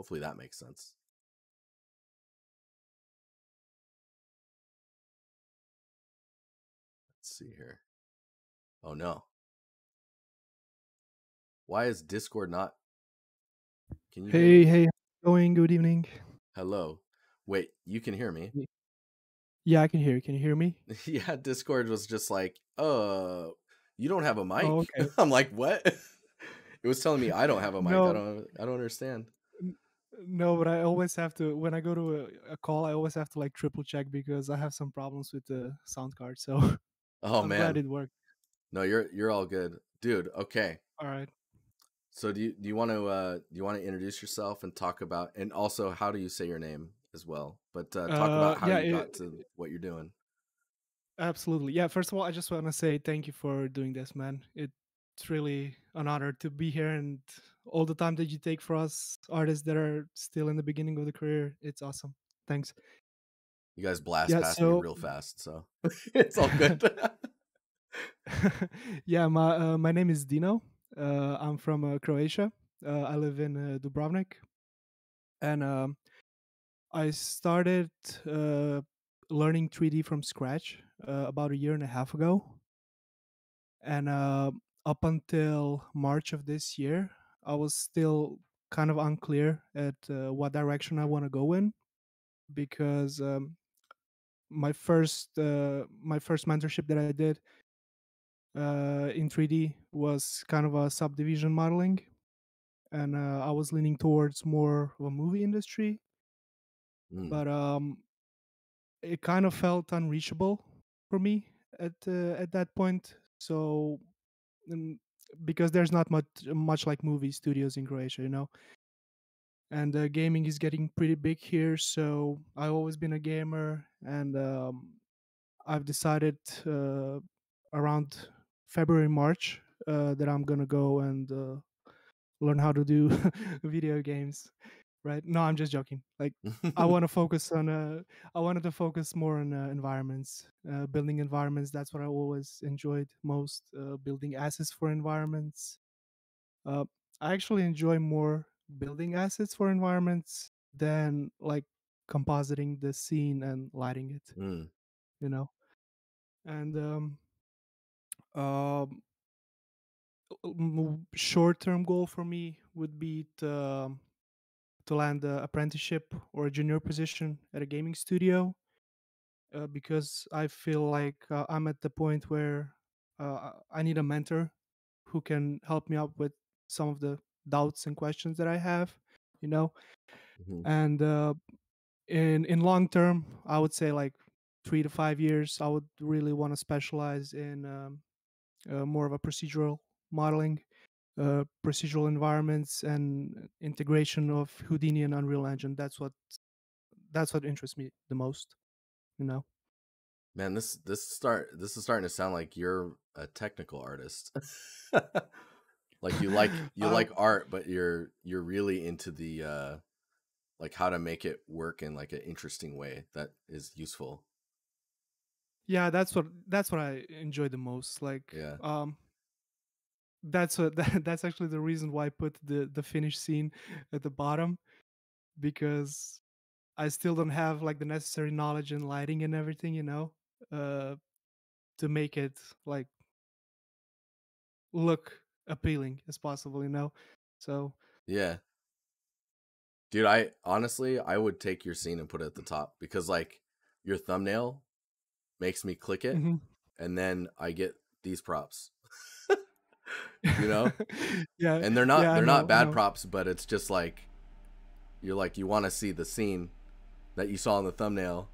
Hopefully that makes sense. Let's see here. Oh no. Why is Discord not? Can you hear me? Hey, how's it going? Good evening. Hello. Wait, you can hear me? Yeah, I can hear you. Can you hear me? Yeah, Discord was just like, you don't have a Oh, mic. okay. I'm like, what? It was telling me I don't have a mic. No, I don't understand. n- no, but I always have to when I go to a call. I always have to like triple check because I have some problems with the sound card. So Oh I'm glad man. it worked. No, you're all good. Dude, okay. All right. So do you want to introduce yourself and talk about, and also how do you say your name as well? But talk about how Yeah, you got to what you're doing. absolutely. Yeah. First of all, I just want to say thank you for doing this, man. It's really an honor to be here, and all the time that you take for us artists that are still in the beginning of the career. It's awesome. Thanks. You guys blast Yeah. past me So real fast, so it's all good. yeah, my name is Dino. I'm from Croatia. I live in Dubrovnik, and I started uh, learning 3D from scratch about a year and a half ago. And up until March of this year, I was still kind of unclear at what direction I want to go in because my first mentorship that I did in 3D was kind of a subdivision modeling, and I was leaning towards more of a movie industry, Mm, but it kind of felt unreachable for me at that point. So mm, because there's not much like movie studios in Croatia, and gaming is getting pretty big here. So I've always been a gamer, and I've decided around February March that I'm gonna go and learn how to do video games. Right? No, I'm just joking. Like I want to focus on I wanted to focus more on environments, building environments. That's what I always enjoyed most, building assets for environments. uh, I actually enjoy more building assets for environments than like compositing the scene and lighting it, mm, you know and um short-term goal for me would be to land an apprenticeship or a junior position at a gaming studio, because I feel like I'm at the point where I need a mentor who can help me out with some of the doubts and questions that I have, you know. mhm, And in long term, I would say like 3 to 5 years, I would really want to specialize in more of a procedural modeling, procedural environments, and integration of Houdini and Unreal Engine. That's what interests me the most, you know. Man, this is starting to sound like you're a technical artist. Like you uh, like art, but you're really into the like how to make it work in like an interesting way that is useful. yeah, that's what I enjoy the most. Like, Yeah. that's actually the reason why I put the finish scene at the bottom, because I still don't have like the necessary knowledge and lighting and everything, uh, to make it like look appealing as possible, So Yeah. Dude, I honestly I would take your scene and put it at the top because like your thumbnail makes me click it mhm. and then I get these props. You know? Yeah, And yeah, I they're not know, I bad know. props, but it's just like you want to see the scene that you saw in the thumbnail.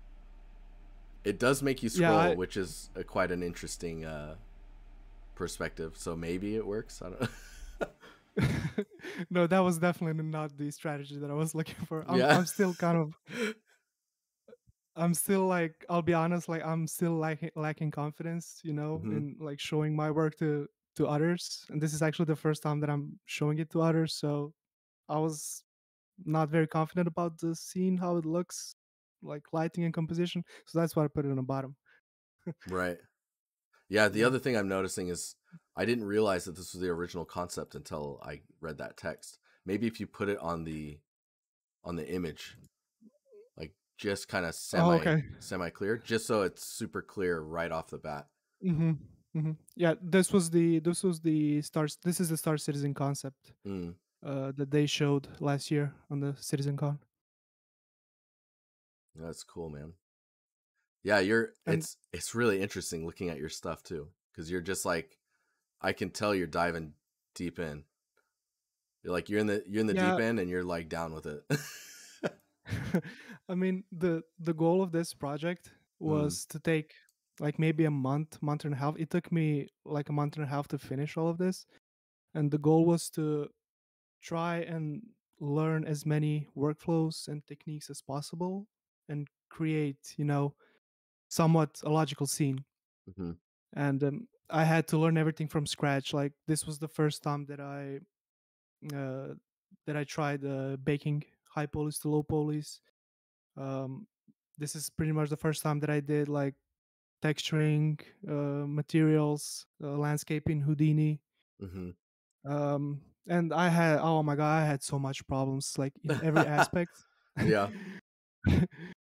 It does make you Yeah, scroll, which is quite an interesting perspective. So maybe it works. I don't know. no, that was definitely not the strategy that I was looking for. I'm Yeah. I'm still kind of I'm still like, I'll be honest, like I'm still lacking confidence, Hmm. in like showing my work to others. And this is actually the first time that I'm showing it to others. So I was not very confident about the scene, how it looks, like lighting and composition. So that's why I put it on the bottom. Right. Yeah. The Yeah. other thing I'm noticing is I didn't realize that this was the original concept until I read that text. Maybe if you put it on the on the image, like just kind of Oh, okay. semi clear, just so it's super clear right off the bat. Hmm. Hmm. Yeah, this was the stars. This is the Star Citizen concept Mm, that they showed last year on the CitizenCon. that's cool, man. Yeah, you're And it's really interesting looking at your stuff too, because you're just like, I can tell you're diving deep in. You're like you're in the deep yeah, end and you're like down with it. I mean the goal of this project Mm, was to take like maybe a month and a half. It took me like a month and a half to finish all of this, and the goal was to try and learn as many workflows and techniques as possible and create, somewhat a logical scene. hmm. And I had to learn everything from scratch. Like this was the first time uh, that I tried baking high polys to low polys. Um, this is pretty much the first time that I did like texturing, materials, landscaping, Houdini. Hmm. And I had, oh my god, I had so much problems like in every aspect. Yeah.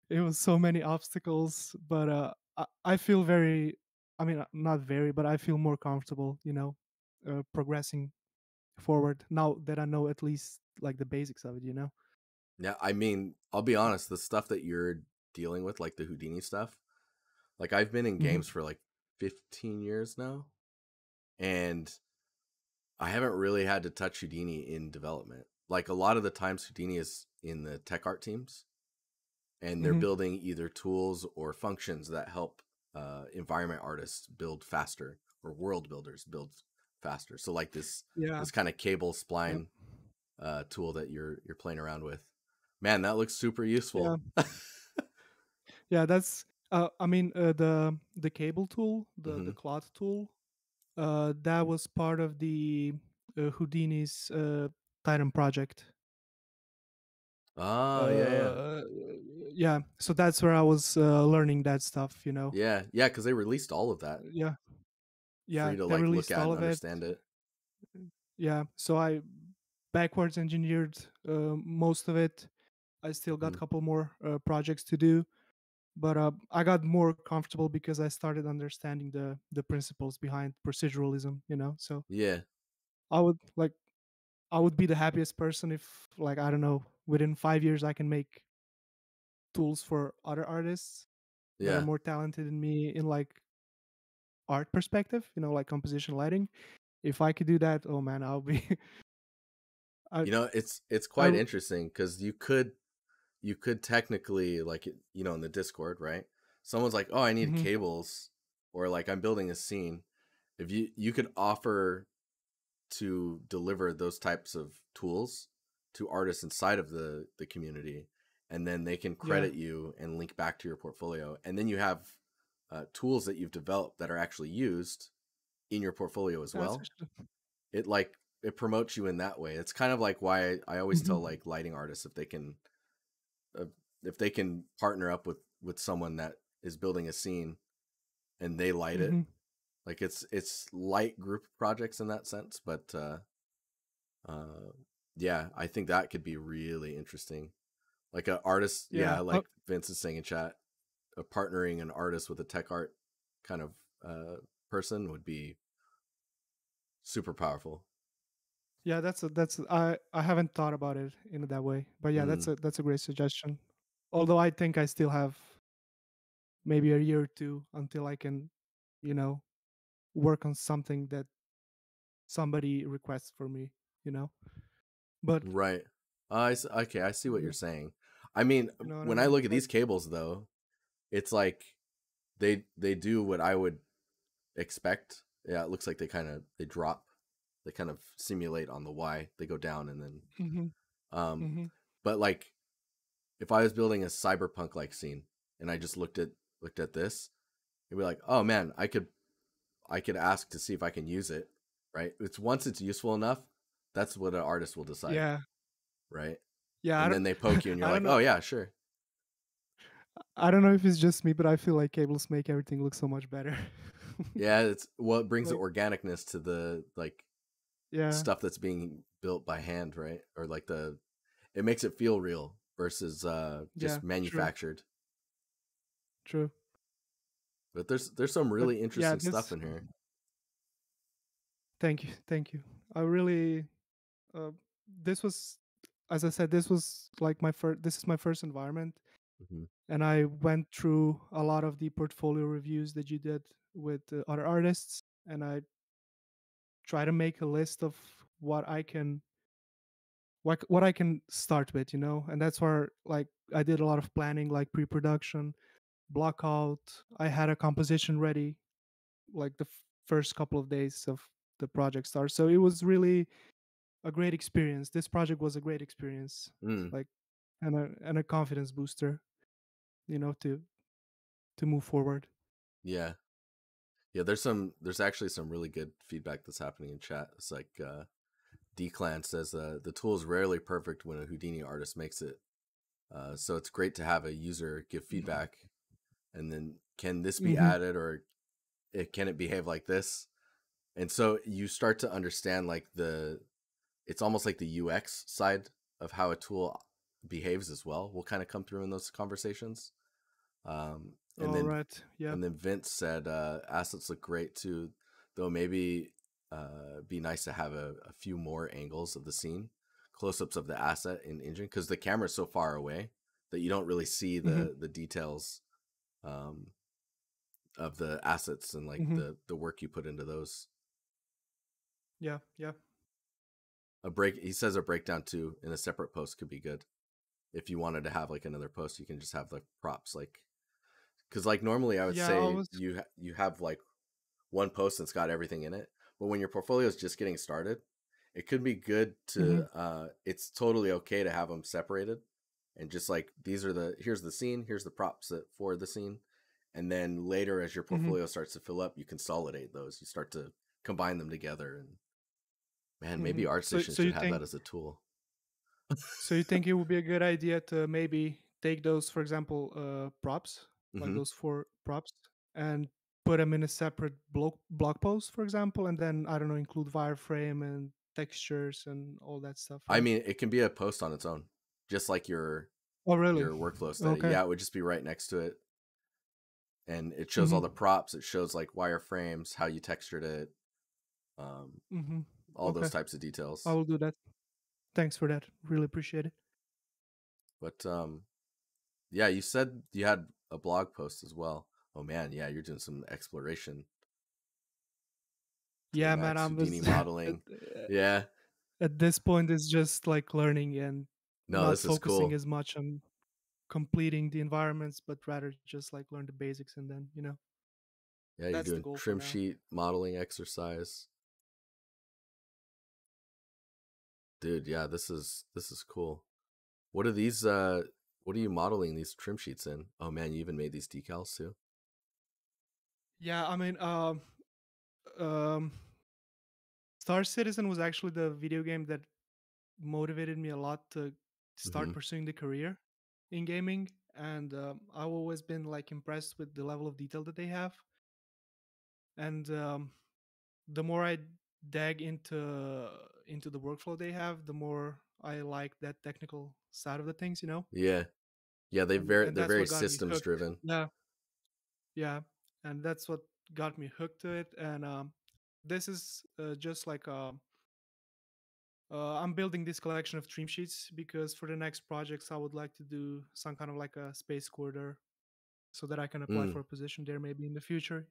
It was so many obstacles, but I feel very, I mean, not very, but I feel more comfortable, progressing forward now that I know at least like the basics of it. Yeah, I mean, I'll be honest, the stuff that you're dealing with, like the Houdini stuff, like I've been in Hmm. games for like 15 years now, and I haven't really had to touch Houdini in development. Like a lot of the times Houdini is in the tech art teams, and they're Hmm. building either tools or functions that help environment artists build faster, or world builders build faster. So like Yeah. this kind of cable Yep. spline tool that you're playing around with, man, that looks super Yeah. useful. Yeah. That's. I mean, the cable tool, the Hmm. cloth tool, that was part of the Houdini's Titan project. Oh yeah, yeah, Uh, yeah. So that's where I was learning that stuff. yeah, yeah. Because they released all of that Yeah. for Yeah. you to They like look released at all and of it. understand it. Yeah. So I backwards engineered most of it. I still got Hmm. a couple more projects to do, but I got more comfortable because I started understanding the principles behind proceduralism. So Yeah, I would like I would be the happiest person if, like, I don't know, within 5 years I can make tools for other artists that are yeah. more talented than me in like art perspective. Like composition, lighting. If I could do that, oh man, I'll be. I You know, it's I. quite interesting because you could technically like in the Discord, right? Someone's like, "Oh, I need Mhm. cables," or like, "I'm building a scene." If you could offer to deliver those types of tools to artists inside of the community, and then they can Yeah. credit you and link back to your portfolio, and then you have tools that you've developed that are actually used in your portfolio as That's well. actually. It like it promotes you in that way. It's kind of like why I always tell Mhm. like lighting artists, uh, if they can partner up with someone that is building a scene and they light it, Mhm. like it's light group projects in that sense, but uh yeah, I think that could be really interesting. Like an artist, Yeah. yeah, like Vince is saying in chat, partnering an artist with a tech art kind of person would be super powerful. Yeah, that's I haven't thought about it in that way. But yeah, Mm, that's a great suggestion. Although I think I still have maybe a year or two until I can, you know, work on something that somebody requests for me, you know. But right. Okay, I see what you're you saying. I mean, know what I when I mean? look at Like, these cables though, it's like they do what I would expect. Yeah, it looks like they drop, they kind of simulate on the Y. They go down and then mhm. um Mhm. but like if I was building a cyberpunk like scene and I just looked at this, it'd be like, "Oh man, I could ask to see if I can use it." Right? It's once it's useful enough, that's what an artist will decide, Yeah. right? Yeah, I And don't then they poke you and you're I don't like, know "Oh yeah, sure." I don't know if it's just me, but I feel like cables make everything look so much better. Yeah, it's what brings the Like, organicness to the like yeah. stuff that's being built by hand, right? Or like it makes it feel real. versus Yeah, just true, manufactured. true. But there's some But really yeah, interesting stuff this. in here. Thank you, thank you. I really. Uh, this was, as I said, this was like my first. This is my first environment, Hmm. and I went through a lot of the portfolio reviews that you did with other artists, and I try to make a list of what I can start with, and that's where like I did a lot of planning, like pre-production, block out. I had a composition ready, like the first couple of days of the project start. So it was really a great experience. This project was a great experience, Mm, like and a confidence booster, to move forward. yeah, yeah. There's actually some really good feedback that's happening in chat. It's like D-Clan says the tool is rarely perfect when a Houdini artist makes it. So it's great to have a user give feedback, and then can this be Hmm. added, or can it behave like this? And so you start to understand like it's almost like the UX side of how a tool behaves as well will kind of come through in those conversations. And All then right. Yeah. Vince said assets look great too, though maybe be nice to have a few more angles of the scene, close-ups of the asset in engine, because the camera's so far away that you don't really see Hmm. the details um, of the assets and like Hmm. the work you put into those. Yeah. Yeah. He says a breakdown too in a separate post could be good. If you wanted to have like another post, you can just have like props, like because like normally I would Yeah. I say was. you have like one post that's got everything in it, but when your portfolio is just getting started, it could be good to Hmm. it's totally okay to have them separated and just like here's the scene, here's the props for the scene, and then later as your Hmm. portfolio starts to fill up, you consolidate those, you start to combine them together. And man, Hmm. maybe So ArtStation so should you have that think as a tool. so you think it would be a good idea to maybe take those, for example, props, like Hmm. those four props, and put them in a separate blog post, for example, and then I don't know, include wireframe and textures and all that stuff. I mean, it can be a post on its own, just like Oh, really? your workflow study. Okay. Yeah, it would just be right next to it, and it shows all Hmm. the props. It shows like wireframes, how you textured it, um, Hmm. all those Okay. types of I details. will do that. Thanks for that. Really appreciate it. But yeah, you said you had a blog post as well. Oh man, yeah, you're doing some exploration to the Yeah, man. max. I'm Houdini just at, modeling. Yeah, at this point, it's just like learning and no, not this is focusing cool. as much on completing the environments, but rather just like learn the basics, and then Yeah, you're that's the doing goal for trim now. sheet modeling exercise, dude. Yeah, this is cool. What are these? What are you modeling these trim sheets in? Oh man, you even made these decals too. Yeah, I mean, um, Star Citizen was actually the video game that motivated me a lot to start Mm-hmm. pursuing the career in gaming, and I've always been like impressed with the level of detail that they have, and the more I dig into the workflow they have, the more I like that technical side of the things, Yeah, yeah, and they're that's very what got me systems hooked. driven. Yeah, yeah, and that's what got me hooked to it. And this is just like I'm building this collection of dream sheets because for the next projects I would like to do some kind of like a space quarter so that I can apply Mm. for a position there maybe in the future,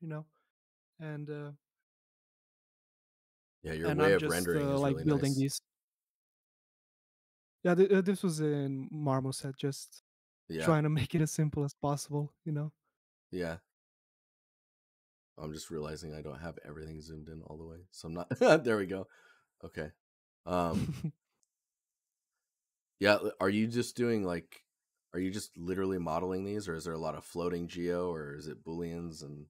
and Yeah, your and way I'm of just rendering is like really building nice. these. Yeah, this was in Marmoset, just Yeah, trying to make it as simple as possible. yeah. I'm just realizing I don't have everything zoomed in all the way, so I'm not. There we go. Okay. Um. Yeah. Are you just doing like? Are you just literally modeling these, or is there a lot of floating geo, or is it booleans and?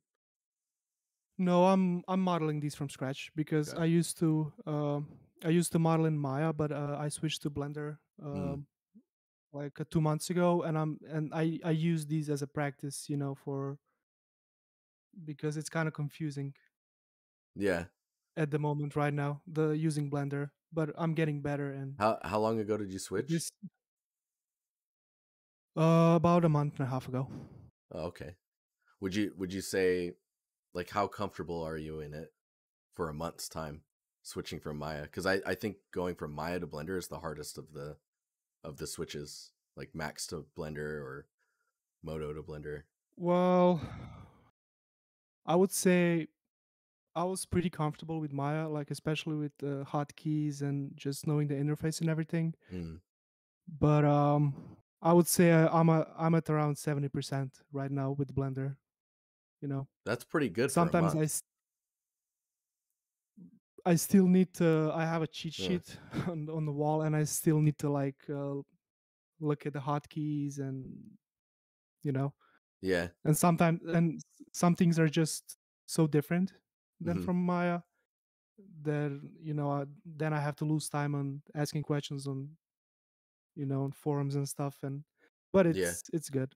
No, I'm modeling these from scratch because Okay. I used to model in Maya, but I switched to Blender Mm. like 2 months ago, and I use these as a practice, for because it's kind of confusing Yeah. at the moment right now the using Blender, but I'm getting better. And How long ago did you switch? this About a month and a half ago. Oh, okay. Would you say, like, how comfortable are you in it for a month's time switching from Maya? Because I think going from Maya to Blender is the hardest of the switches, like Max to Blender or Moto to Blender. Well, I would say I was pretty comfortable with Maya, like especially with the hotkeys and just knowing the interface and everything. Mm, But I would say I'm at around 70% right now with Blender. You know, that's pretty good for a sometimes month. I still need to. I have a cheat Yeah. sheet on the wall, and I still need to like look at the hotkeys and you know, Yeah. and sometimes some things are just so different than Hmm. from Maya that then I have to lose time on asking questions on on forums and stuff. And but Yeah. it's good.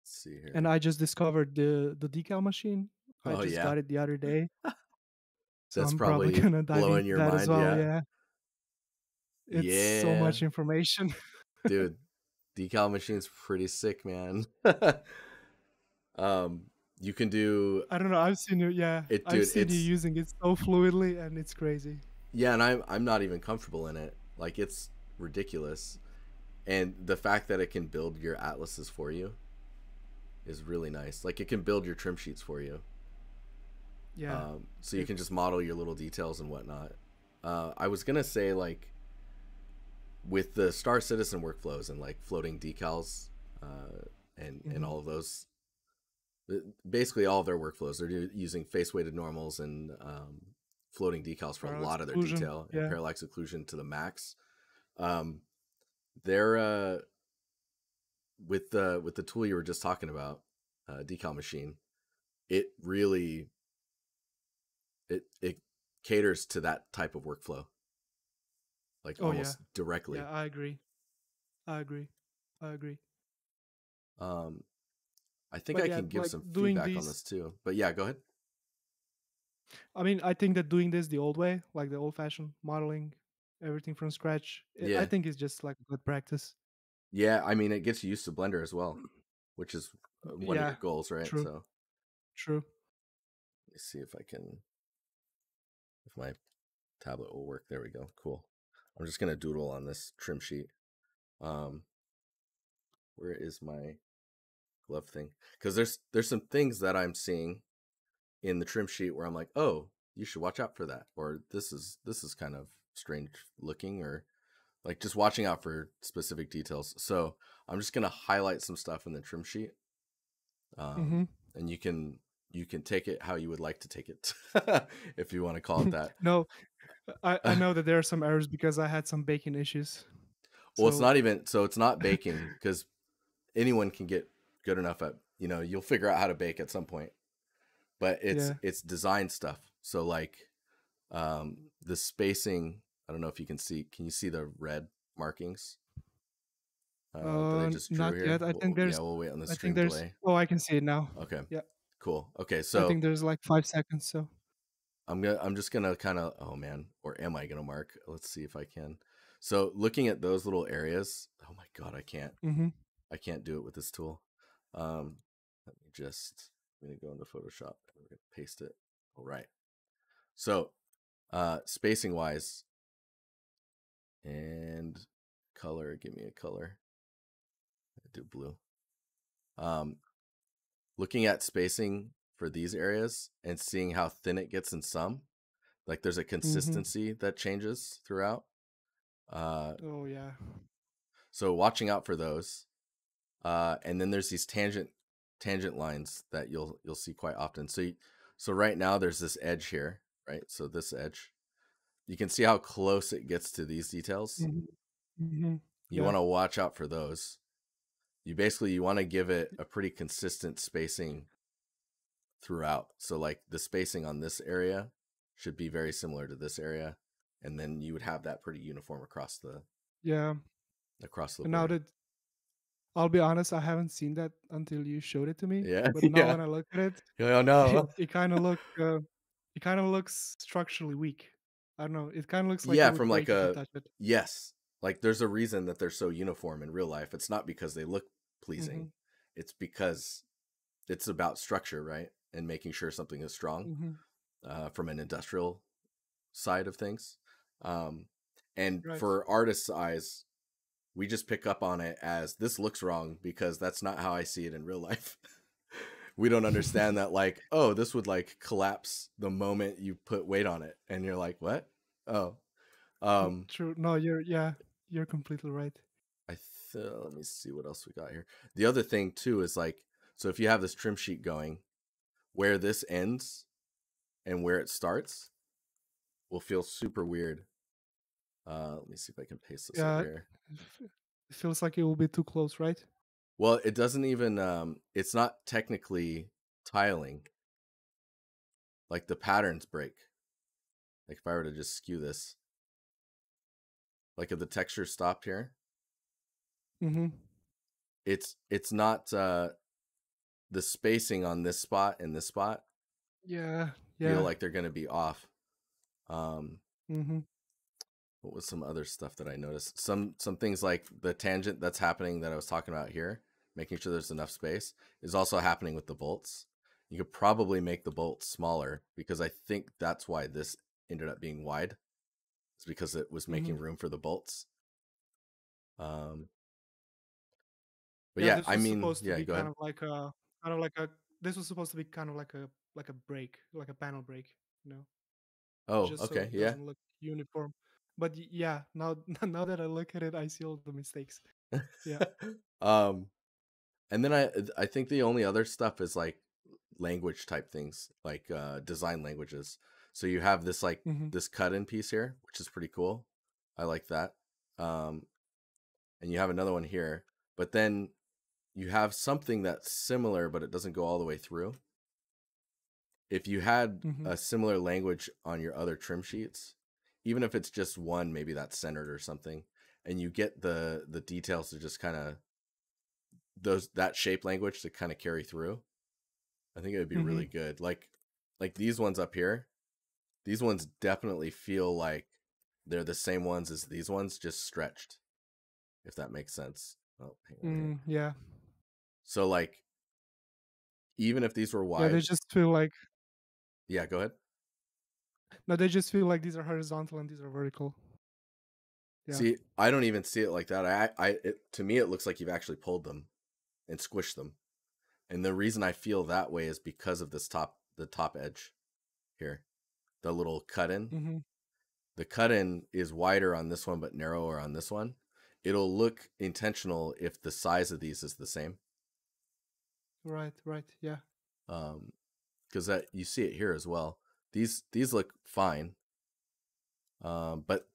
Let's see And here. I just discovered the decal machine. I Oh just yeah. got it the other day, so That's I'm probably probably gonna dive blowing into your that as mind. well. Yeah. Yeah, it's so Yeah. much information. Dude, decal machine's pretty sick, man. um, you can do I don't know. I've seen you. Yeah, it, I've dude. seen you It's using it so fluidly, and it's crazy. yeah, and I'm not even comfortable in it. Like it's ridiculous. And the fact that it can build your atlases for you is really nice. Like it can build your trim sheets for you. Yeah, So you can just it's model your little details and whatnot. I was gonna say, like, with the Star Citizen workflows and like floating decals, and hmm all of those, basically all of their workflows, they're using face weighted normals and floating decals for a parallax lot of their occlusion. detail and Yeah. parallax occlusion to the max. Um, they're with the tool you were just talking about, decal machine. It really it caters to that type of workflow, like Oh yeah, almost directly. yeah. I agree. I agree. I agree. Um, I think But I yeah, can give like some doing feedback on these. this too. But yeah, go ahead. I mean, I think that doing this the old way, like the old-fashioned modeling everything from scratch, I Yeah, think is just like good practice. yeah. I mean, it gets you used to Blender as well, which is one of your Yeah, goals, right? true, So true. let me see if I can, if my tablet will work. There we go. Cool. I'm just gonna doodle on this trim sheet. Um, where is my glove thing? Because there's some things that I'm seeing in the trim sheet where I'm like, oh, you should watch out for that, or this is kind of strange looking, or like just watching out for specific details. So I'm just gonna highlight some stuff in the trim sheet, hmm and you can take it how you would like to take it, if you want to call it that. No, I know that there are some errors because I had some baking issues. Well, it's So not even so. It's not baking because anyone can get good enough at, you'll figure out how to bake at some point. But yeah. it's design stuff. So like, the spacing. I don't know if you can see. Can you see the red markings that I just drew Not yet. here? Yeah, we'll wait on the I think stream there's. delay. Oh, I can see it now. Okay, Yeah, cool. Okay, I so think there's like 5 seconds. So. I'm just gonna kind of, oh man, or am I gonna mark? Let's see if I can. So looking at those little areas, oh my god, hmm I can't do it with this tool. Um, let me just, I'm gonna go into Photoshop. I'm gonna paste it. All right. So spacing wise and color, give me a color. I do blue. Um, looking at spacing for these areas and seeing how thin it gets in some, like there's a hmm consistency that changes throughout. Uh, Oh yeah. so watching out for those. And then there's these tangent lines that you'll see quite often. So right now there's this edge here, right? So this edge, you can see how close it gets to these details. hmm hmm You Yeah. want to watch out for those. You want to give it a pretty consistent spacing throughout. So like the spacing on this area should be very similar to this area, and then you would have that pretty uniform Yeah. across the And now board. that I'll be honest, I haven't seen that until you showed it to me. Yeah, But now yeah. when I look at it, Oh no. it it kind of looks structurally weak. I don't know. It kind of looks like Yeah, it from would like break if you a touch it. yes. Like there's a reason that they're so uniform in real life. It's not because they look pleasing. Mm-hmm. It's because it's about structure, right? And making sure something is strong Mm-hmm. from an industrial side of things. Um, and Right. for artists' eyes, we just pick up on it as this looks wrong because that's not how I see it in real life. We don't understand that, like, oh, this would like collapse the moment you put weight on it. And you're like, what? Oh, um, True. No, you're completely right. let me see what else we got here. The other thing too is like, so if you have this trim sheet going, where this ends and where it starts will feel super weird. Let me see if I can paste this over Yeah, here. it feels like it will be too close, right? Well, it doesn't even it's not technically tiling. Like the patterns break. Like if I were to just skew this, like if the texture stopped here, Mm-hmm. it's not the spacing on this spot and this spot Yeah. feel Yeah. like they're going to be off. Um Mm-hmm. what was some other stuff that I noticed? Some things like the tangent that's happening that I was talking about here, making sure there's enough space, is also happening with the bolts. You could probably make the bolts smaller because I think that's why this ended up being wide. It's because it was Mm-hmm. making room for the bolts. Um, but Yeah, yeah, this I was mean, supposed to yeah, be go ahead. kind of like a this was supposed to be kind of like a break, like a panel break, you know, Oh, just so okay, it yeah. doesn't look uniform. But yeah, now now that I look at it, I see all the mistakes. Yeah. um, and then I think the only other stuff is like language type things, like design languages. So you have this like Mm-hmm. this cut in piece here, which is pretty cool. I like that. Um, and you have another one here, but then you have something that's similar, but it doesn't go all the way through. If you had Mm-hmm. a similar language on your other trim sheets, even if it's just one, maybe that's centered or something, and you get the details to just kind of those that shape language to kind of carry through, I think it would be Mm-hmm. really good. Like these ones up here, these ones definitely feel like they're the same ones as these ones, just stretched, if that makes sense. Oh, hang on here. Mm, yeah. So like even if these were Yeah, they wide, just feel like yeah, go ahead. no, they just feel like these are horizontal and these are vertical. Yeah. See, I don't even see it like that. To me, it looks like you've actually pulled them and squished them. And the reason I feel that way is because of the top edge here, the little cut in. Mm-hmm. The cut in is wider on this one, but narrower on this one. It'll look intentional if the size of these is the same. Right, right. Yeah. Because that you see it here as well. These look fine, but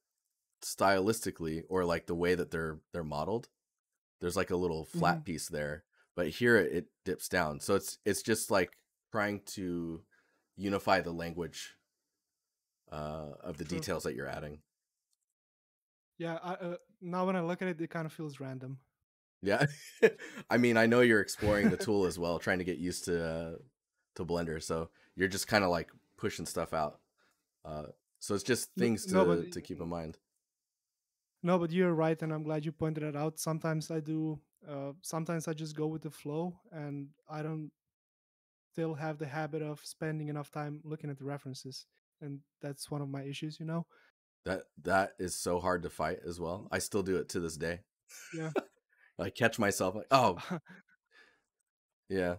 stylistically or like the way that they're modeled, there's like a little Mm-hmm. flat piece there, but here it dips down. So it's just like trying to unify the language of the True. details that you're adding. Yeah, now when I look at it, it kind of feels random. Yeah, I mean, I know you're exploring the tool as well, trying to get used to Blender. So you're just kind of like pushing stuff out. Uh, so it's just No, things no, but to keep in mind. no, but you're right, and I'm glad you pointed it out. Sometimes I do. Sometimes I just go with the flow, and I don't still have the habit of spending enough time looking at the references, and that's one of my issues. You know. That is so hard to fight as well. I still do it to this day. Yeah. I catch myself like, oh yeah,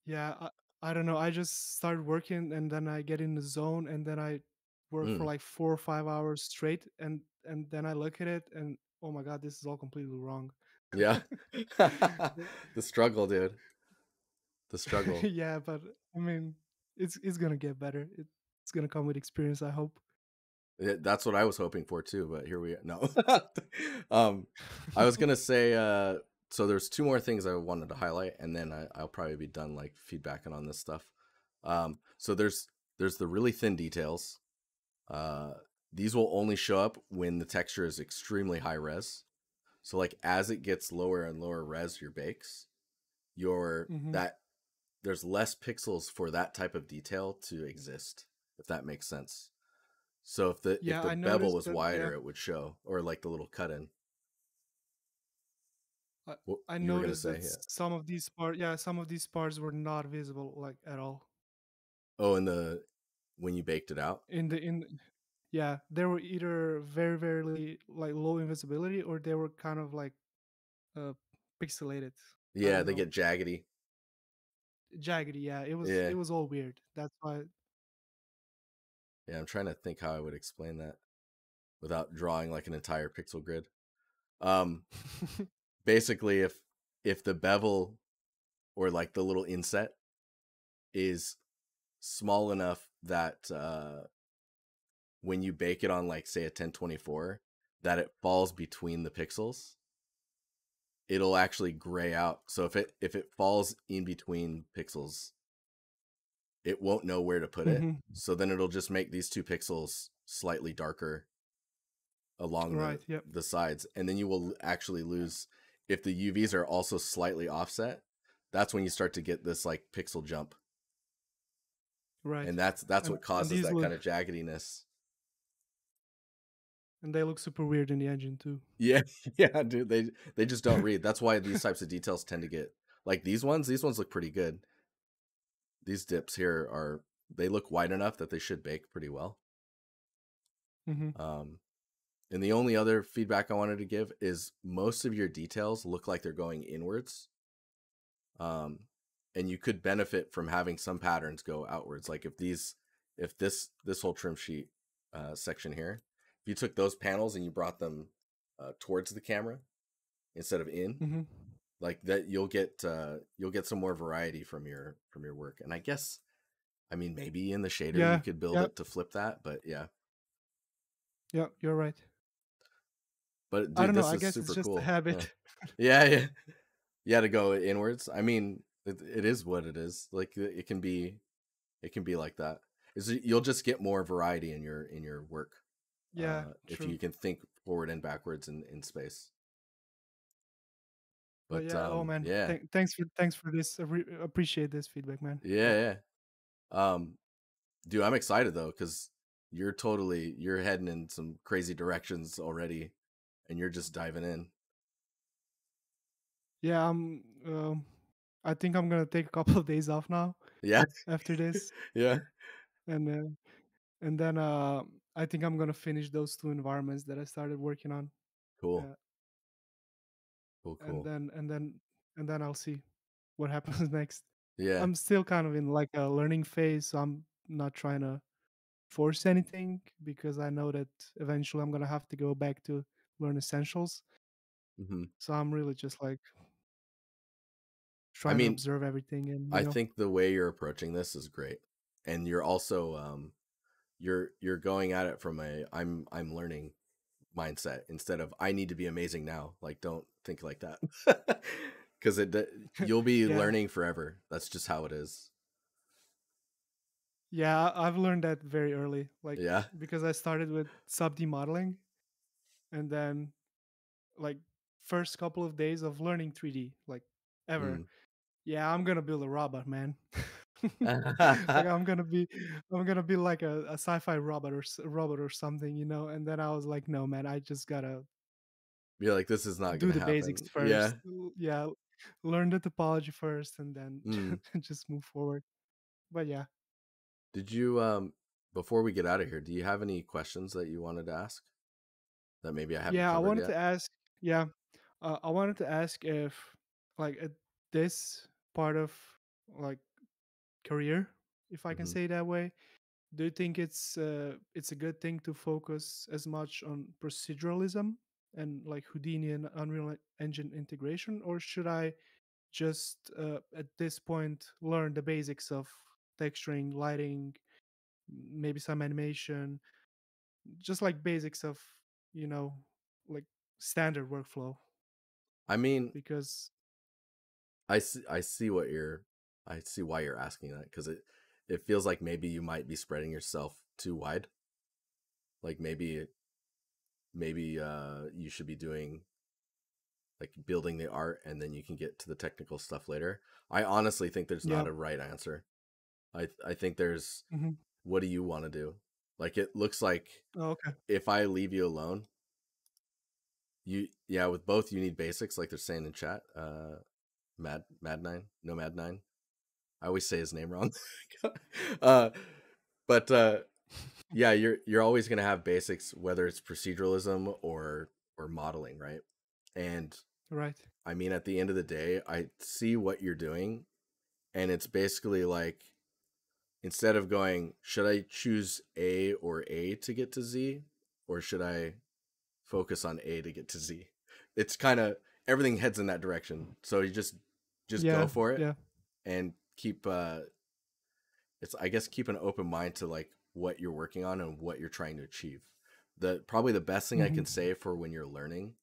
Yeah. I don't know. I just start working, and then I get in the zone, and then I work for mm, like 4 or 5 hours straight, and then I look at it, and oh my god, this is all completely wrong. yeah. The struggle, dude. The struggle. Yeah, but I mean, it's gonna get better. It's gonna come with experience, I hope. That's what I was hoping for too, but here we are. No. um, I was gonna say, so there's two more things I wanted to highlight, and then I'll probably be done like feedbacking on this stuff. So there's the really thin details. Uh, these will only show up when the texture is extremely high res. So like as it gets lower and lower res your bakes, your Hmm. that there's less pixels for that type of detail to exist, if that makes sense. So if Yeah, the I bevel noticed was that. Yeah, wider, it would show, or like the little cut in. I, What I you were gonna noticed say? that Yeah. some of these parts were not visible like at all Oh, and when you baked it out. in. Yeah, they were either very like low invisibility, or they were kind of like uh pixelated. I Yeah, don't they know, get jaggedy. jaggedy. Yeah, it Yeah, was all weird. That's why. yeah. I'm trying to think how I would explain that without drawing like an entire pixel grid. Um, Basically, if the bevel or like the little inset is small enough that when you bake it on like say a 1024, that it falls between the pixels, it'll actually gray out. So if it falls in between pixels, it won't know where to put it. Hmm. So then it'll just make these two pixels slightly darker along Right. Yep. the sides, and then you will actually lose if the UVs are also slightly offset. That's when you start to get this like pixel jump, Right. and that's what And causes these that look kind of jaggediness. and they look super weird in the engine too. Yeah, yeah, dude. They just don't read. That's why these types of details tend to get like these ones. These ones look pretty good. These dips here are they look wide enough that they should bake pretty well. Hmm. Um, and the only other feedback I wanted to give is most of your details look like they're going inwards. Um, and you could benefit from having some patterns go outwards. Like if this whole trim sheet section here, if you took those panels and you brought them towards the camera instead of in, Hmm. like that, you'll get some more variety from your work. And I guess, I mean, maybe in the shader you Yeah. could build Yeah. it to flip that, but yeah. Yeah. You're right. But I dude, don't know. this I is guess it's super just a cool. Yeah, habit. yeah, yeah. Yeah, to go inwards. I mean, it is what it is. Like it can be like that. Is you'll just get more variety in your work Yeah. if True. you can think forward and backwards in space. But But yeah. Oh man. yeah, Thanks for this. Appreciate this feedback, man. Yeah. yeah, yeah. Dude, I'm excited though because you're heading in some crazy directions already, and you're just diving in. Yeah. I think I'm gonna take a couple of days off now Yeah, after this, yeah. and then I think I'm gonna finish those two environments that I started working on. Cool, Uh, cool, and cool. then and then and then I'll see what happens next. Yeah. I'm still kind of in like a learning phase, so I'm not trying to force anything because I know that eventually I'm gonna have to go back to learn essentials. Hmm. So I'm really just like I trying to mean, observe everything, and I think the way you're approaching this is great, and you're also you're going at it from a I'm learning mindset instead of I need to be amazing now. Like, don't think like that, because you'll be yeah, learning forever. That's just how it is. yeah, I've learned that very early, like Yeah. because I started with sub D modeling, and then like first couple of days of learning 3D, like ever. Mm. Yeah, I'm gonna build a robot, man. Like I'm gonna be like a sci-fi robot or robot or something, you know. And then I was like, no, man, I just gotta You're like, this is not do gonna the basics happen. Yeah. first. Yeah, learn the topology first, and then Mm. just move forward. But yeah, Did you before we get out of here, do you have any questions that you wanted to ask that maybe I haven't yeah, I covered wanted yet? to ask. Yeah, I wanted to ask if, like, at this part of like career, if I can Hmm. say it that way, do you think it's a good thing to focus as much on proceduralism and like Houdini and Unreal Engine integration, or should I just at this point learn the basics of texturing, lighting, maybe some animation, just like basics of, you know, like standard workflow? I mean, Because I see what you're I see why you're asking that because it feels like maybe you might be spreading yourself too wide. Like maybe you should be doing like building the art and then you can get to the technical stuff later. I honestly think there's yeah. not a right answer. I think there's Hmm. what do you want to do? Like it looks like Oh, okay. if I leave you alone yeah, with both you need basics, like they're saying in chat. Mad9, no Mad9. I always say his name wrong. uh, but yeah, you're always gonna have basics, whether it's proceduralism or modeling, right? And Right. I mean, at the end of the day, I see what you're doing, and it's basically like instead of going, should I choose A or A to get to Z, or should I focus on A to get to Z? It's kind of everything heads in that direction. So you just go Yeah. for it Yeah. and keep it's I guess keep an open mind to like what you're working on and what you're trying to achieve. The probably the best thing I Hmm. can say for when you're learning,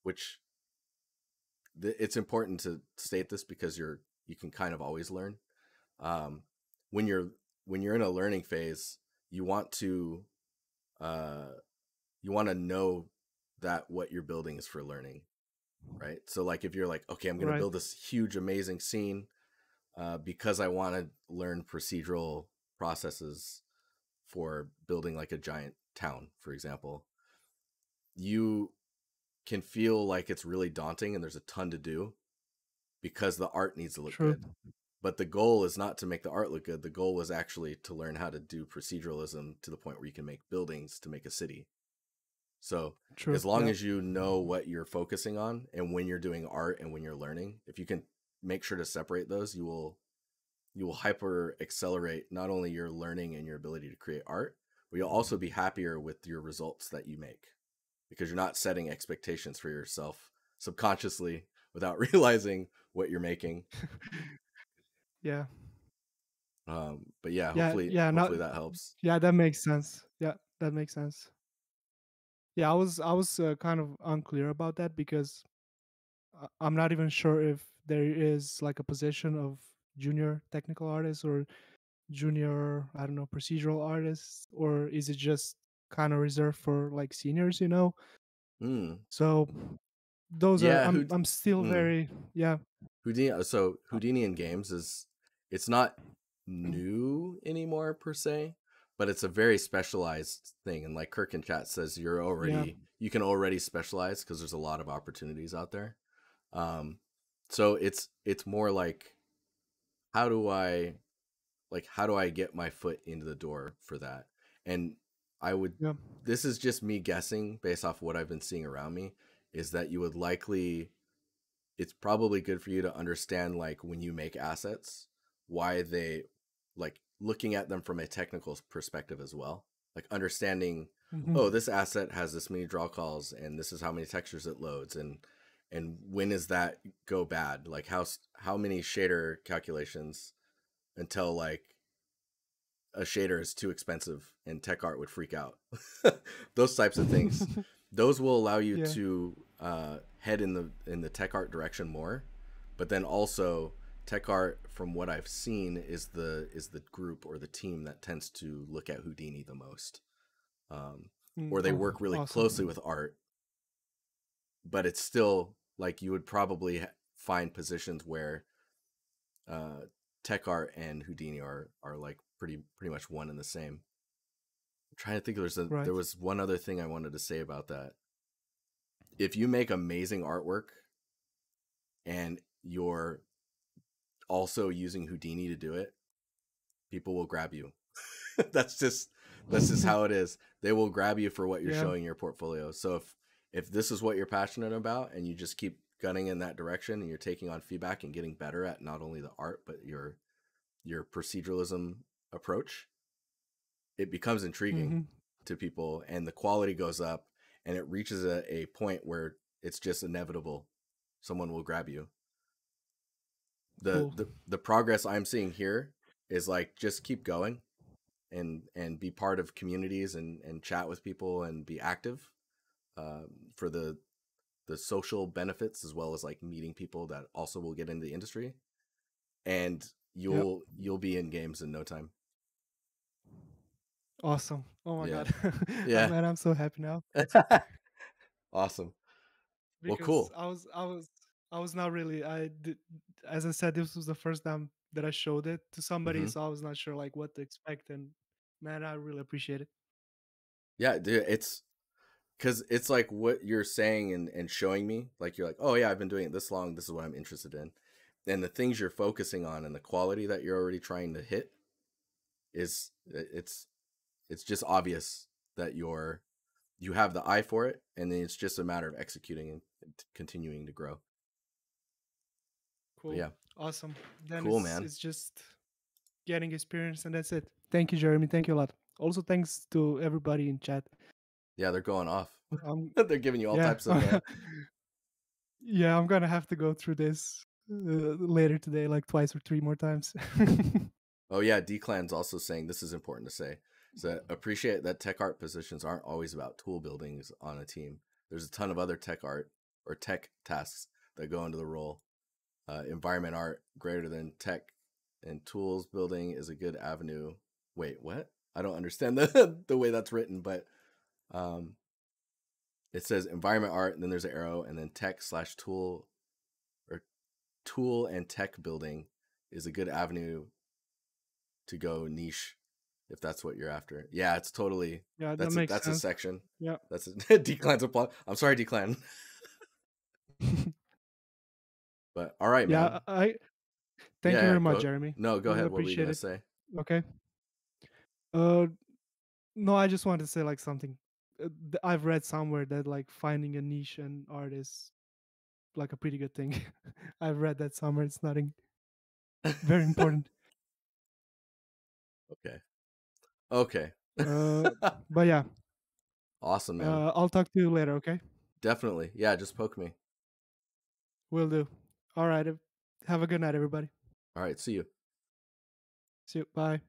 which it's important to state this because you can kind of always learn. Um, when you're when you're in a learning phase, you want to uh, you want to know that what you're building is for learning, right? So like if you're like, okay, I'm going to Right. build this huge amazing scene because I want to learn procedural processes for building like a giant town, for example, you can feel like it's really daunting and there's a ton to do because the art needs to look True. good. But the goal is not to make the art look good. The goal was actually to learn how to do proceduralism to the point where you can make buildings to make a city. So True. as long Yeah. as you know what you're focusing on and when you're doing art and when you're learning, if you can make sure to separate those, you will hyper accelerate not only your learning and your ability to create art, but you'll also be happier with your results that you make because you're not setting expectations for yourself subconsciously without realizing what you're making. Yeah. But yeah, Yeah. Yeah. Not. hopefully that helps. Yeah. That makes sense. Yeah. That makes sense. Yeah. I was kind of unclear about that because I'm not even sure if there is like a position of junior technical artist or junior, I don't know, procedural artists, or is it just kind of reserved for like seniors, you know? Hmm. So those are Yeah. I'm still Hmm. very, yeah. Houdini. So Houdini in games is it's not new anymore per se, but it's a very specialized thing. And like Kirk in chat says, Yeah. you can already specialize because there's a lot of opportunities out there. Um, so it's more like how do I how do I get my foot into the door for that? And I would Yeah. this is just me guessing based off what I've been seeing around me is that you would likely it's probably good for you to understand like when you make assets why they like looking at them from a technical perspective as well, like understanding, Hmm. oh, this asset has this many draw calls and this is how many textures it loads, and when does that go bad, like how many shader calculations until like a shader is too expensive and tech art would freak out. Those types of things, those will allow you Yeah. to head in the tech art direction more. But then also tech art, from what I've seen, is the group or the team that tends to look at Houdini the most, or they Oh, work really closely awesome. with art. But it's still like you would probably find positions where uh, tech art and Houdini are like pretty much one and the same. Trying to think Right. there was one other thing I wanted to say about that. If you make amazing artwork and you're also using Houdini to do it, people will grab you. that's just that's just how it is. They will grab you for what you're Yeah. showing in your portfolio. So if this is what you're passionate about and you just keep gunning in that direction and you're taking on feedback and getting better at not only the art but your proceduralism approach, it becomes intriguing Hmm. to people and the quality goes up and it reaches a point where it's just inevitable someone will grab you. Cool. The progress I'm seeing here is like just keep going and be part of communities and chat with people and be active for the social benefits as well as like meeting people that also will get into the industry, and Yep. you'll be in games in no time. Awesome. Oh my Yeah. god. Yeah. Man, I'm so happy now Awesome. Well, because cool. I was not really, I did, as I said, this was the first time that I showed it to somebody, Hmm. so I was not sure like what to expect, and man, I really appreciate it. Yeah, dude, it's because it's like what you're saying and showing me. Like you're like, oh yeah, I've been doing it this long. This is what I'm interested in, and the things you're focusing on and the quality that you're already trying to hit is it's just obvious that you have the eye for it, and then it's just a matter of executing and continuing to grow. But Cool. yeah, Awesome. Then cool, man. it's just getting experience, and that's it. Thank you, Jeremy. Thank you a lot. Also, thanks to everybody in chat. Yeah, they're going off. Um, They're giving you all yeah, types of. yeah. I'm gonna have to go through this later today, like twice or three more times. Oh yeah, Declan's also saying this is important to say. So appreciate that tech art positions aren't always about tool buildings on a team. There's a ton of other tech art or tech tasks that go into the role. Environment art greater than tech and tools building is a good avenue. Wait, what? I don't understand the way that's written, but um, it says environment art, and then there's an arrow, and then tech/tool or tool and tech building is a good avenue to go niche if that's what you're after. Yeah, it's totally Yeah, that makes that's a sense. section. Yeah. That's a Declan's applause. I'm sorry, Declan. But all right, Yeah, man. I thank you Yeah, very much, go. Jeremy. No, go Really ahead. What were you appreciate gonna it. say? Okay. Uh, no, I just wanted to say like something. I've read somewhere that like finding a niche in art is like a pretty good thing. I've read that somewhere. It's nothing very important. Okay. Okay. Uh, but yeah, Awesome, man. I'll talk to you later. Okay, Definitely. Yeah, just poke me. will do. All right. Have a good night, everybody. All right. See you. See you. Bye.